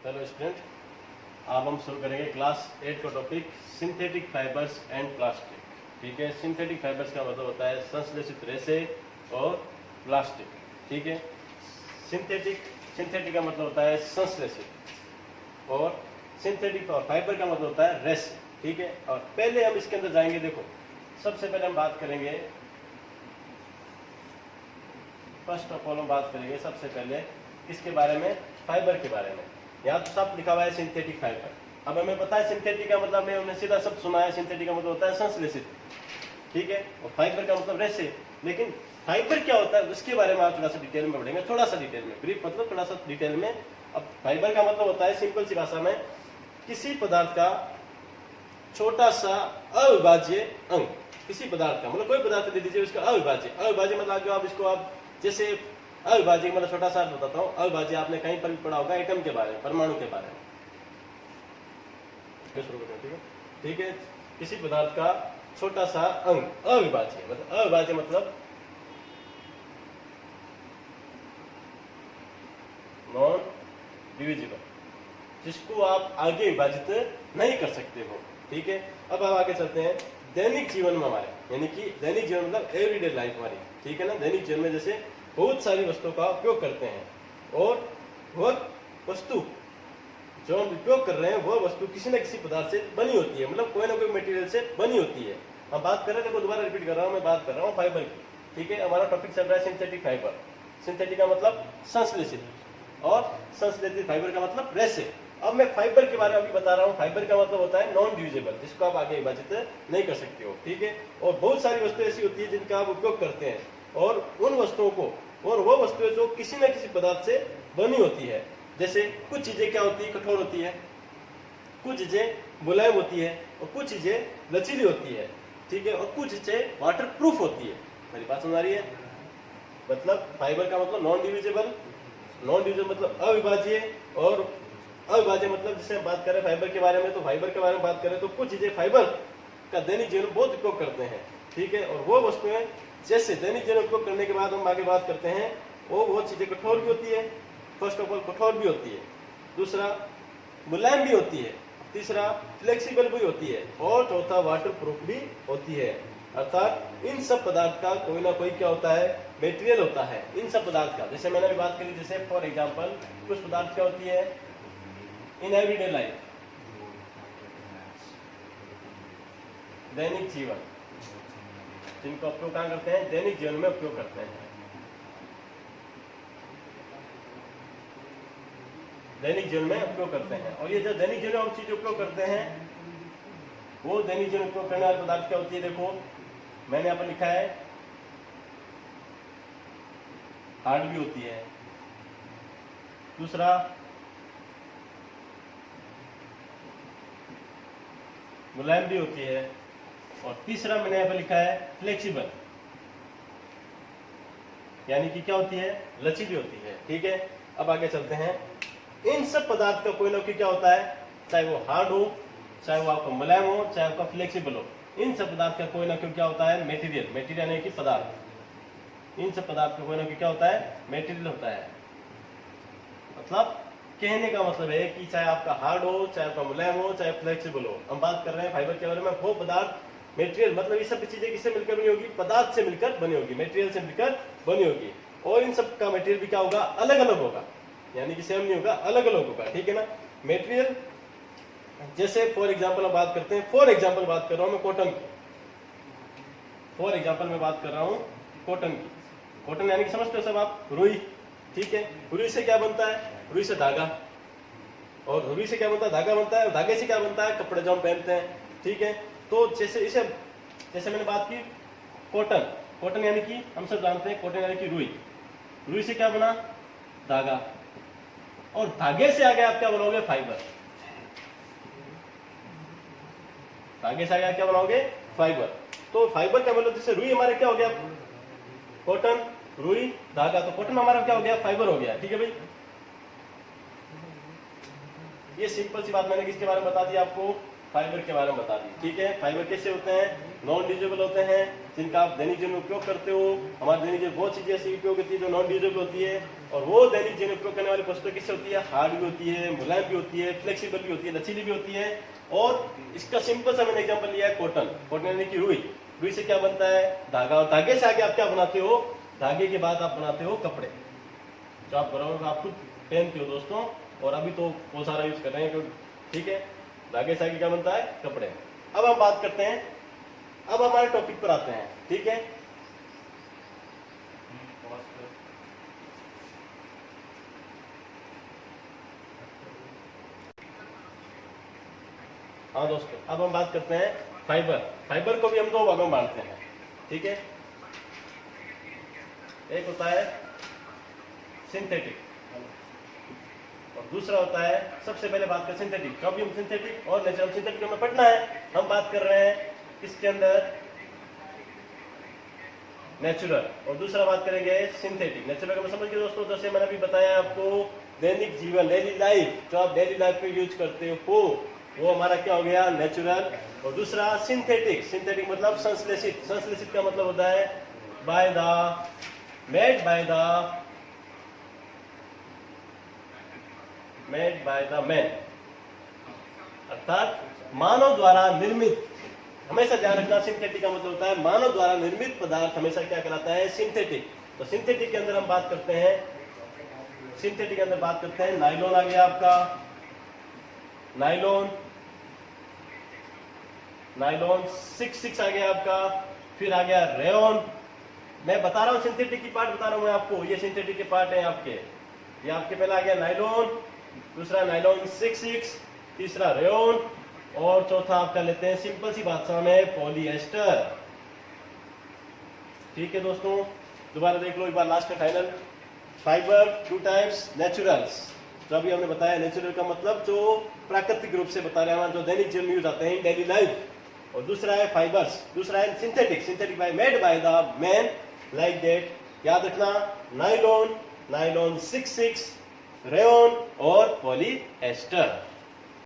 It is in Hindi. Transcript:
हेलो स्टूडेंट, अब हम शुरू करेंगे क्लास 8 का topic synthetic fibres and plastic. ठीक है, सिंथेटिक फाइबर्स का मतलब होता है संश्लेषित रेशे और प्लास्टिक। ठीक है, सिंथेटिक का मतलब होता है संश्लेषित और सिंथेटिक और फाइबर का मतलब होता है रेशे। ठीक है, और पहले हम इसके अंदर जाएंगे। देखो, सबसे पहले हम बात करेंगे, फर्स्ट ऑफ ऑल हम बात करेंगे सबसे पहले किसके बारे में, फाइबर के बारे में। यहाँ तो सब लिखा हुआ है सिंथेटिक फाइबर। अब हमें पता है सिंथेटिक का मतलब, हमने सीधा सब सुना है, सिंथेटिक का मतलब होता है संश्लेषित। ठीक है, और फाइबर का मतलब रेशे। लेकिन फाइबर क्या होता है उसके बारे में आप थोड़ा सा डिटेल में पढ़ेंगे, थोड़ा सा डिटेल में, ब्रीफ मतलब थोड़ा सा डिटेल में। अब फाइबर का मतलब होता है सिंपल सी भाषा में किसी पदार्थ का छोटा सा अविभाज्य अंग। किसी पदार्थ का मतलब कोई पदार्थ दे दीजिए, उसका अविभाज्य मतलब जो आप इसको आप जैसे अविभाज्य मतलब छोटा सा बताता हूँ। अविभाज्य आपने कहीं पर भी पढ़ा होगा, एटम के बारे में, परमाणु के बारे में। ठीक है, किसी पदार्थ का छोटा सा अंग अविभाज्य मतलब, अविभाज्य मतलब नॉन डिविजिबल, जिसको आप आगे विभाजित नहीं कर सकते हो। ठीक है, अब हम आगे चलते हैं दैनिक जीवन में हमारे, यानी कि दैनिक जीवन मतलब एवरीडे लाइफ हमारी। ठीक है ना, दैनिक जीवन में जैसे बहुत सारी वस्तुओं का उपयोग करते हैं, और वह वस्तु जो हम उपयोग कर रहे हैं वह वस्तु किसी न किसी पदार्थ से बनी होती है, मतलब कोई ना कोई मटेरियल से बनी होती है। हम बात कर रहे हैं, देखो दोबारा रिपीट कर रहा हूँ, मैं बात कर रहा हूँ फाइबर की। ठीक है, हमारा टॉपिक चल रहा है सिंथेटिक फाइबर। सिंथेटिक का मतलब संश्लेषित, और संश्लेषित फाइबर का मतलब रेशे। अब मैं फाइबर के बारे में अभी बता रहा हूँ। फाइबर का मतलब होता है नॉन डिविजिबल, जिसको आप आगे विभाजित नहीं कर सकते हो। ठीक है, और बहुत सारी वस्तुएं ऐसी होती है जिनका आप उपयोग करते हैं, और उन वस्तुओं को, और वो वस्तुएं जो किसी न किसी पदार्थ से बनी होती है। जैसे कुछ चीजें क्या होती है, कठोर होती है, कुछ चीजें मुलायम होती है, और कुछ चीजें लचीली होती है। ठीक है, और कुछ चीजें वाटर प्रूफ होती है। मेरी बात समझ आ रही है? मतलब फाइबर का मतलब नॉन डिविजिबल, नॉन डिविजिबल मतलब अविभाज्य, और अविभाज्य मतलब जैसे हम बात करें फाइबर के बारे में, तो फाइबर के बारे में बात करें तो कुछ चीजें फाइबर का दैनिक जीवन में बहुत उपयोग करते हैं। ठीक है, और वो वस्तुएं जैसे दैनिक जीवन उपयोग करने के बाद हम आगे बात करते हैं, वो चीजें कठोर भी होती है। फर्स्ट ऑफ ऑल कठोर भी होती है, दूसरा मुलायम भी होती है, तीसरा फ्लेक्सिबल भी होती है, और चौथा वाटर प्रूफ भी होती है। अर्थात इन सब पदार्थ का कोई ना कोई क्या होता है, मेटेरियल होता है इन सब पदार्थ का। जैसे मैंने अभी बात करी, जैसे फॉर एग्जांपल कुछ पदार्थ क्या होती है इन एवरीडे लाइफ, दैनिक जीवन, जिनका उपयोग कहाँ करते हैं, दैनिक जीवन में उपयोग करते हैं। दैनिक जीवन में उपयोग करते हैं, और ये जो दैनिक जीवन में हम चीज उपयोग करते हैं, वो दैनिक जीवन उपयोग करने वाले पदार्थ क्या होती है। देखो मैंने यहाँ पर लिखा है, हार्ड भी होती है, दूसरा मुलायम भी होती है, और तीसरा मैंने यहाँ पर लिखा है फ्लेक्सिबल, यानी कि क्या होती है, लचीली होती है। ठीक है, अब आगे चलते हैं। इन सब पदार्थ का कोई ना कोई क्या होता है, चाहे वो हार्ड हो, चाहे वो आपका मुलायम हो, चाहे आपका फ्लेक्सिबल हो, इन सब पदार्थ का कोई ना कोई क्या होता है, मेटीरियल। मेटीरियल यानी कि पदार्थ। इन सब पदार्थ का कोई ना कोई क्या होता है, मेटीरियल होता है। मतलब कहने का मतलब है कि चाहे आपका हार्ड हो, चाहे आपका मुलायम हो, चाहे फ्लेक्सिबल हो, हम बात कर रहे हैं फाइबर के बारे में, वो पदार्थ मेटेरियल मतलब ये सब चीजें किससे मिलकर बनी होगी, पदार्थ से मिलकर बनी होगी, मेटेरियल से मिलकर बनी होगी। और इन सब का मेटेरियल भी क्या होगा, अलग अलग होगा, यानी कि सेम नहीं होगा, अलग अलग होगा। ठीक है ना, मेटेरियल जैसे फॉर एग्जाम्पल हम बात करते हैं, फॉर एग्जाम्पल बात कर रहा हूं मैं कॉटन की, फॉर एग्जाम्पल मैं बात कर रहा हूं कॉटन की। कॉटन यानी कि समझते हो सब आप, रुई। ठीक है, रुई से क्या बनता है, रुई से धागा, और रुई से क्या बनता है, धागा बनता है, और धागे से क्या बनता है, कपड़े जो हम पहनते हैं। ठीक है, तो जैसे इसे, जैसे मैंने बात की कॉटन, कॉटन यानी कि हम सब जानते हैं कॉटन यानी कि रुई, रुई से क्या बना, धागा, और धागे से आगे आप क्या बनाओगे, फाइबर। धागे से आगे क्या बनाओगे, फाइबर। तो फाइबर का मतलब जैसे रुई हमारे क्या हो गया, कॉटन, रुई, धागा, तो कॉटन हमारा क्या हो गया, फाइबर हो गया। ठीक है भाई, ये सिंपल सी बात मैंने किसके बारे में बता दी आपको, फाइबर के बारे में बता दी। ठीक है, फाइबर कैसे होते हैं? नॉन डियूजेबल होते हैं, जिनका आप दैनिक जीवन में उपयोग करते हो। हमारे दैनिक जीवन बहुत चीजें ऐसी उपयोग होती है जो नॉन डियूजेबल होती है, और वो दैनिक जीवन में उपयोग करने वाली वस्तु किससे होती है? हार्ड भी होती है, मुलायम भी होती है, फ्लेक्सिबल भी होती है, लचीली भी होती है। और इसका सिंपल सा मैंने एग्जाम्पल लिया है कॉटन। कॉटन यानी कि रुई। रुई से क्या बनता है? धागा। और धागे से आगे आप क्या बनाते हो? धागे के बाद आप बनाते हो कपड़े, जो आप बराबर आप खुद पहनते हो दोस्तों। और अभी तो बहुत सारा यूज कर रहे हैं, ठीक है। धागे से आगे क्या बनता है? कपड़े। अब हम बात करते हैं, अब हमारे टॉपिक पर आते हैं। ठीक है, हाँ दोस्तों, अब हम बात करते हैं फाइबर। फाइबर को भी हम दो भागों में बांटते हैं। ठीक है, एक होता है सिंथेटिक और दूसरा होता है, सबसे पहले बात करें सिंथेटिक। कभी हम सिंथेटिक और नेचुरल, सिंथेटिक हमें पढ़ना है। हम बात कर रहे हैं इसके अंदर नेचुरल, और दूसरा बात करेंगे सिंथेटिक। नेचुरल का समझ गए दोस्तों, जैसे मैंने अभी बताया आपको, दैनिक जीवन, डेली लाइफ, जो आप डेली लाइफ में यूज करते हो वो हमारा क्या हो गया? नेचुरल। और दूसरा सिंथेटिक। सिंथेटिक मतलब संश्लेषित। संश्लेषित का मतलब होता है by the made by the man, अर्थात मानव द्वारा निर्मित। हमेशा ध्यान रखना, सिंथेटिक का मतलब होता है मानव द्वारा निर्मित पदार्थ हमेशा क्या कहलाता है? सिंथेटिक। तो सिंथेटिक के अंदर हम बात करते हैं, सिंथेटिक के अंदर बात करते हैं नायलॉन आ गया आपका, नायलॉन 6 आ गया आपका, फिर आ गया रेयन। मैं बता रहा हूं सिंथेटिक की पार्ट बता रहा हूं मैं आपको, ये सिंथेटिक के पार्ट है आपके। ये आपके पहला आ गया नायलॉन, दूसरा नायलॉन 6, तीसरा रेयन, और चौथा आपका लेते हैं सिंपल सी भाषा में पॉलिएस्टर। ठीक है दोस्तों, दोबारा देख लो एक बार लास्ट का फाइनल। फाइबर 2 टाइप्स, नेचुरल्स, जो अभी हमने बताया। नेचुरल का मतलब जो प्राकृतिक रूप से बता रहे हैं, जो दैनिक जीवन में यूज आते हैं, डेली लाइफ। और दूसरा है फाइबर्स, दूसरा है synthetic. Synthetic by made by the man, like that. याद रखना, नायलॉन 6, रेयन और पॉलिएस्टर।